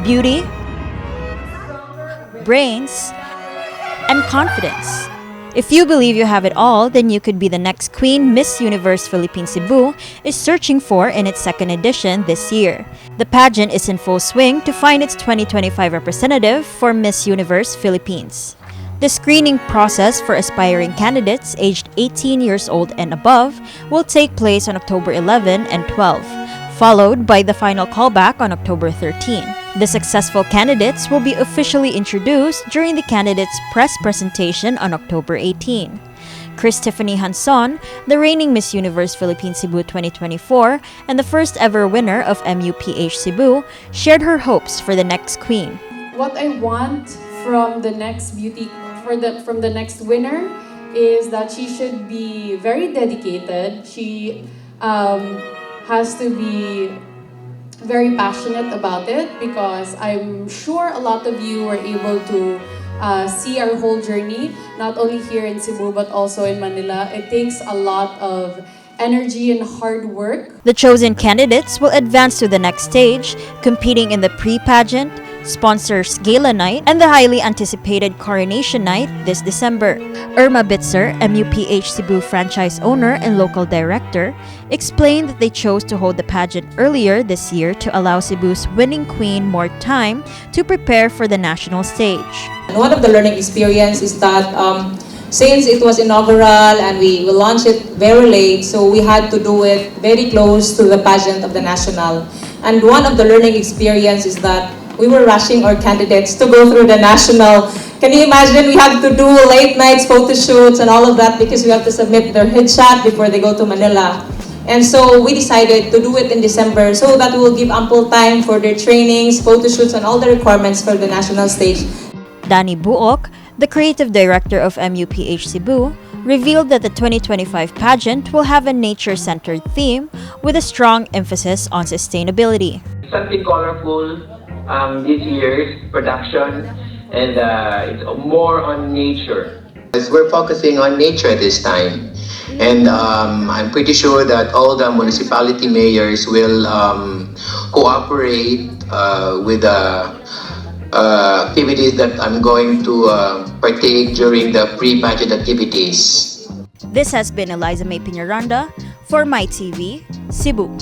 beauty, brains, and confidence. If you believe you have it all, then you could be the next queen Miss Universe Philippines Cebu is searching for in its second edition this year. The pageant is in full swing to find its 2025 representative for Miss Universe Philippines. The screening process for aspiring candidates aged 18 years old and above will take place on October 11 and 12, followed by the final callback on October 13. The successful candidates will be officially introduced during the candidates' press presentation on October 18. Tiffany Hanson, the reigning Miss Universe Philippines Cebu 2024 and the first ever winner of 𝗾𝗄𝗄 Cebu, shared her hopes for the next queen. What I want from the next from the next winner is that she should be very dedicated. She has to be very passionate about it, because I'm sure a lot of you were able to see our whole journey, not only here in Cebu but also in Manila. It takes a lot of energy and hard work. The chosen candidates will advance to the next stage, competing in the pre-pageant, sponsors Gala Night, and the highly anticipated Coronation Night this December. 𝗾𝗾𝗄𝗃 𝗾𝗄𝗃 Cebu franchise owner and local director, explained that they chose to hold the pageant earlier this year to allow Cebu's winning queen more time to prepare for the national stage. One of the learning experience is that since it was inaugural and we will launch it very late, so we had to do it very close to the pageant of the national. And one of the learning experience is that we were rushing our candidates to go through the national. Can you imagine, we had to do late nights, photo shoots, and all of that because we have to submit their headshot before they go to Manila. And so we decided to do it in December so that we will give ample time for their trainings, photo shoots, and all the requirements for the national stage. Danny Buok, the creative director of 𝗾𝗄𝗄 Cebu, revealed that the 2025 pageant will have a nature-centered theme with a strong emphasis on sustainability. Something colorful this year's production, and it's more on nature. We're focusing on nature this time, and I'm pretty sure that all the municipality mayors will cooperate with the activities that I'm going to partake during the pre-pageant activities. This has been Elaiza Mae Peñaranda for MyTV, Cebu.